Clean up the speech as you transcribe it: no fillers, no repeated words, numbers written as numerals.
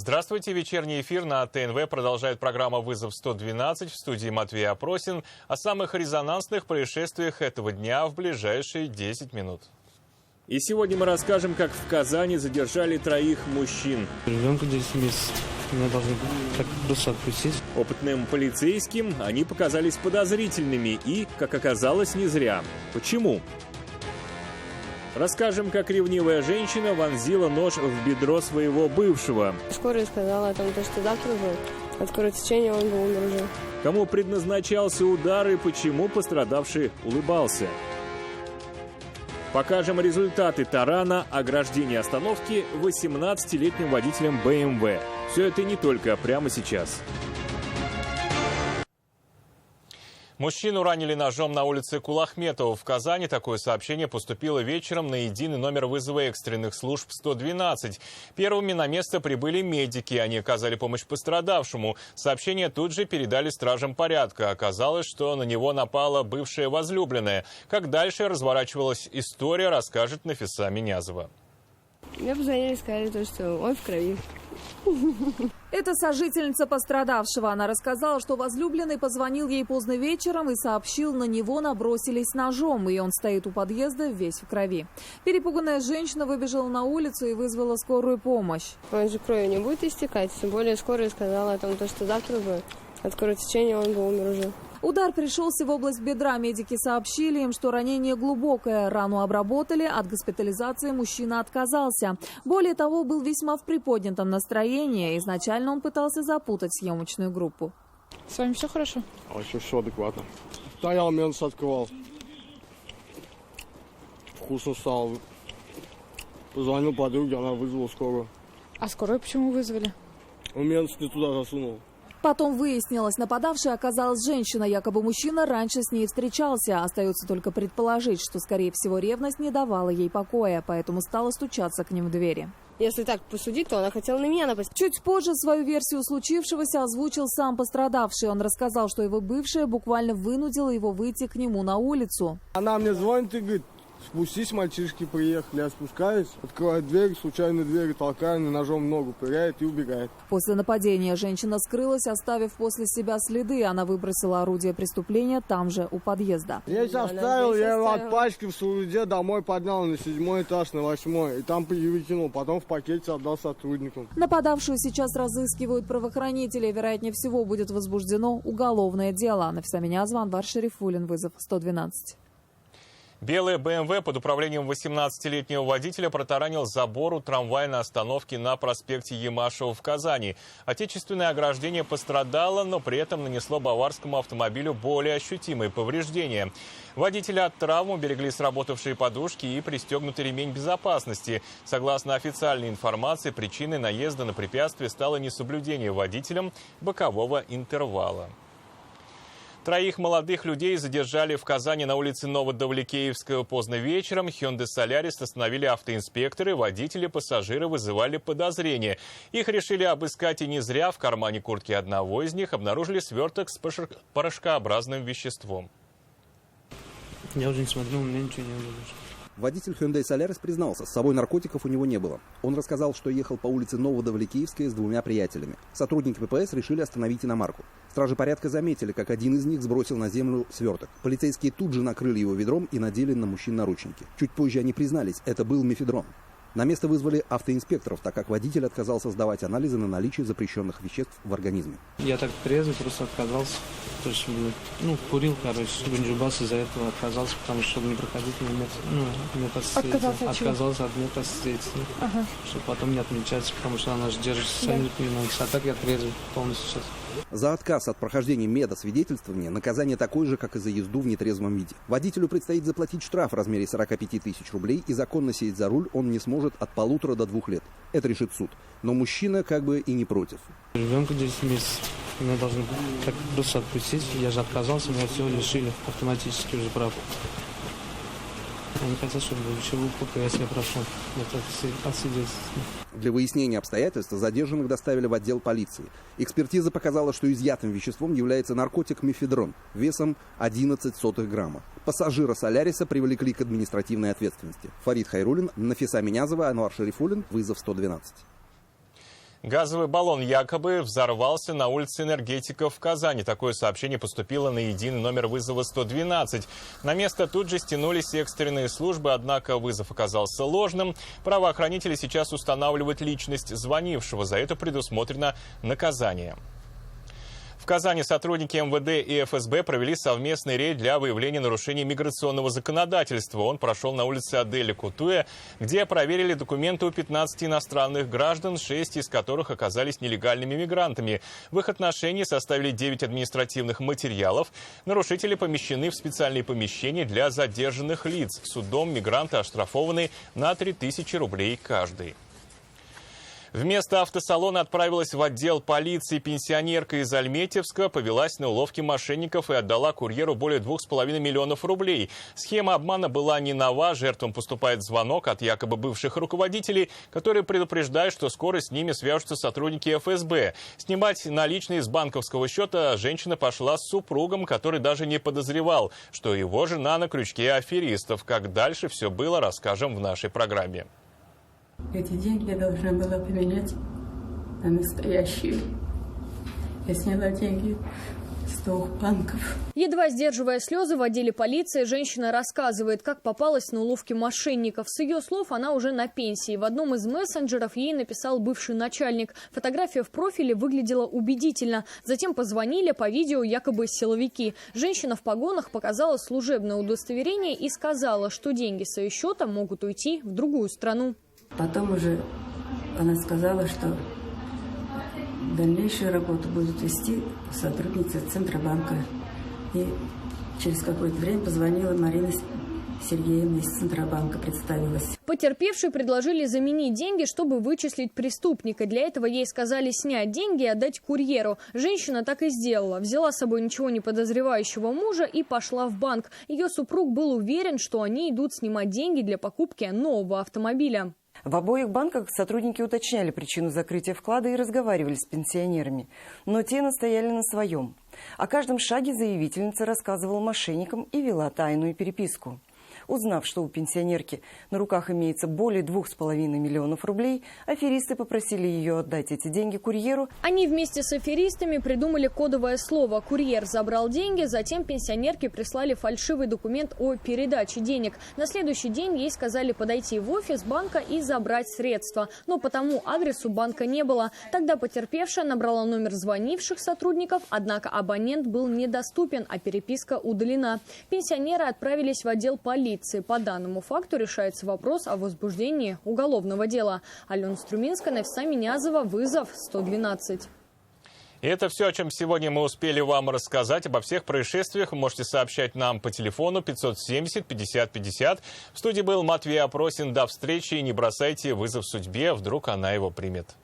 Здравствуйте. Вечерний эфир на ТНВ продолжает программа «Вызов 112». В студии Матвей Aprosин. О самых резонансных происшествиях этого дня в ближайшие 10 минут. И сегодня мы расскажем, как в Казани задержали 3 мужчин. Ребенку 10 месяцев. Меня должны так просто отпустить. Опытным полицейским они показались подозрительными и, как оказалось, не зря. Почему? Расскажем, как ревнивая женщина вонзила нож в бедро своего бывшего. Скорая сказала о том, что завтра уже от кровотечения он бы умер уже. Кому предназначался удар и почему пострадавший улыбался. Покажем результаты тарана ограждения остановки 18-летним водителем БМВ. Все это не только прямо сейчас. Мужчину ранили ножом на улице Кулахметова в Казани. Такое сообщение поступило вечером на единый номер вызова экстренных служб 112. Первыми на место прибыли медики. Они оказали помощь пострадавшему. Сообщение тут же передали стражам порядка. Оказалось, что на него напала бывшая возлюбленная. Как дальше разворачивалась история, расскажет Нафиса Минязова. Мне позвонили и сказали, что он в крови. Это сожительница пострадавшего. Она рассказала, что возлюбленный позвонил ей поздно вечером и сообщил, на него набросились ножом, и он стоит у подъезда весь в крови. Перепуганная женщина выбежала на улицу и вызвала скорую помощь. Он же кровью не будет истекать, тем более скорая сказала о том, что завтра бы от кровотечения он бы умер уже. Удар пришелся в область бедра. Медики сообщили им, что ранение глубокое. Рану обработали, от госпитализации мужчина отказался. Более того, был весьма в приподнятом настроении. Изначально он пытался запутать съемочную группу. С вами все хорошо? Вообще все адекватно. Стоял, мент открывал. Вкусно стало. Позвонил подруге, она вызвала скорую. А скорую почему вызвали? Мент не туда засунул. Потом выяснилось, нападавшей оказалась женщина. Якобы мужчина раньше с ней встречался. Остается только предположить, что, скорее всего, ревность не давала ей покоя, поэтому стала стучаться к ним в двери. Если так посудить, то она хотела на меня напасть. Чуть позже свою версию случившегося озвучил сам пострадавший. Он рассказал, что его бывшая буквально вынудила его выйти к нему на улицу. Она мне звонит и говорит: спустись, мальчишки приехали. Я спускаюсь, открываю дверь, случайно дверь толкаю, ножом в ногу пыряет и убегает. После нападения женщина скрылась, оставив после себя следы. Она выбросила орудие преступления там же, у подъезда. Я сейчас оставил, я его от пачки в Суруде домой поднял на 7-й этаж, на 8-й. И там выкинул, потом в пакете отдал сотрудникам. Нападавшую сейчас разыскивают правоохранители. Вероятнее всего, будет возбуждено уголовное дело. Нафиса Минязова, Анвар Шарифуллин, вызов 112. Белый БМВ под управлением 18-летнего водителя протаранил забор у трамвайной остановки на проспекте Ямашева в Казани. Отечественное ограждение пострадало, но при этом нанесло баварскому автомобилю более ощутимые повреждения. Водителя от травм уберегли сработавшие подушки и пристегнутый ремень безопасности. Согласно официальной информации, причиной наезда на препятствие стало несоблюдение водителем бокового интервала. 3 молодых людей задержали в Казани на улице Новодавлекеевского поздно вечером. Hyundai Solaris остановили автоинспекторы, водители, пассажиры вызывали подозрения. Их решили обыскать и не зря. В кармане куртки одного из них обнаружили сверток с порошкообразным веществом. Я уже не смотрел, у меня ничего не было. Водитель Hyundai Solaris признался, с собой наркотиков у него не было. Он рассказал, что ехал по улице Новодавлекеевская с 2 приятелями. Сотрудники ППС решили остановить иномарку. Стражи порядка заметили, как один из них сбросил на землю сверток. Полицейские тут же накрыли его ведром и надели на мужчин наручники. Чуть позже они признались, это был мефедрон. На место вызвали автоинспекторов, так как водитель отказался сдавать анализы на наличие запрещенных веществ в организме. Я так трезвый, просто отказался. То есть, курил, ганджубас, из-за этого отказался, потому что, чтобы не проходить метасвидетельства. Отказался от метасвидетельства. Чтобы потом не отмечаться, потому что она же держится сами, а так я трезвый полностью сейчас. За отказ от прохождения медосвидетельствования наказание такое же, как и за езду в нетрезвом виде. Водителю предстоит заплатить штраф в размере 45 тысяч рублей, и законно сесть за руль он не сможет от 1,5 до 2 лет. Это решит суд. Но мужчина как бы и не против. Ребенку 10 месяцев. Меня должны так просто отпустить. Я же отказался, меня всего лишили автоматически уже прав. Они хотят, чтобы еще выпуска я себе прошел. Это освидетельствование. Для выяснения обстоятельств задержанных доставили в отдел полиции. Экспертиза показала, что изъятым веществом является наркотик мефедрон весом 0,11 грамма. Пассажира Соляриса привлекли к административной ответственности. Фарид Хайруллин, Нафиса Минязова, Анвар Шарифуллин, вызов 112. Газовый баллон якобы взорвался на улице Энергетиков в Казани. Такое сообщение поступило на единый номер вызова 112. На место тут же стянулись экстренные службы, однако вызов оказался ложным. Правоохранители сейчас устанавливают личность звонившего. За это предусмотрено наказание. В Казани сотрудники МВД и ФСБ провели совместный рейд для выявления нарушений миграционного законодательства. Он прошел на улице Аделя Кутуя, где проверили документы у 15 иностранных граждан, 6 из которых оказались нелегальными мигрантами. В их отношении составили 9 административных материалов. Нарушители помещены в специальные помещения для задержанных лиц. Судом мигранты оштрафованы на 3000 рублей каждый. Вместо автосалона отправилась в отдел полиции пенсионерка из Альметьевска, повелась на уловки мошенников и отдала курьеру более 2,5 миллионов рублей. Схема обмана была не нова. Жертвам поступает звонок от якобы бывших руководителей, которые предупреждают, что скоро с ними свяжутся сотрудники ФСБ. Снимать наличные с банковского счета женщина пошла с супругом, который даже не подозревал, что его жена на крючке аферистов. Как дальше все было, расскажем в нашей программе. Эти деньги я должна была поменять на настоящие. Я сняла деньги с 2 банков. Едва сдерживая слезы, в отделе полиции женщина рассказывает, как попалась на уловки мошенников. С ее слов, она уже на пенсии. В одном из мессенджеров ей написал бывший начальник. Фотография в профиле выглядела убедительно. Затем позвонили по видео якобы силовики. Женщина в погонах показала служебное удостоверение и сказала, что деньги с ее счета могут уйти в другую страну. Потом уже она сказала, что дальнейшую работу будут вести сотрудницы Центробанка. И через какое-то время позвонила Марина Сергеевна из Центробанка, представилась. Потерпевшие предложили заменить деньги, чтобы вычислить преступника. Для этого ей сказали снять деньги и отдать курьеру. Женщина так и сделала. Взяла с собой ничего не подозревающего мужа и пошла в банк. Ее супруг был уверен, что они идут снимать деньги для покупки нового автомобиля. В обоих банках сотрудники уточняли причину закрытия вклада и разговаривали с пенсионерами. Но те настояли на своем. О каждом шаге заявительница рассказывала мошенникам и вела тайную переписку. Узнав, что у пенсионерки на руках имеется более 2,5 миллионов рублей, аферисты попросили ее отдать эти деньги курьеру. Они вместе с аферистами придумали кодовое слово. Курьер забрал деньги, затем пенсионерке прислали фальшивый документ о передаче денег. На следующий день ей сказали подойти в офис банка и забрать средства. Но по тому адресу банка не было. Тогда потерпевшая набрала номер звонивших сотрудников, однако абонент был недоступен, а переписка удалена. Пенсионеры отправились в отдел полиции. По данному факту решается вопрос о возбуждении уголовного дела. Алена Струминская, Нафиса Минязова, вызов 112. И это все, о чем сегодня мы успели вам рассказать. Обо всех происшествиях вы можете сообщать нам по телефону 570 50 50. В студии был Матвей Опросин. До встречи и не бросайте вызов судьбе, вдруг она его примет.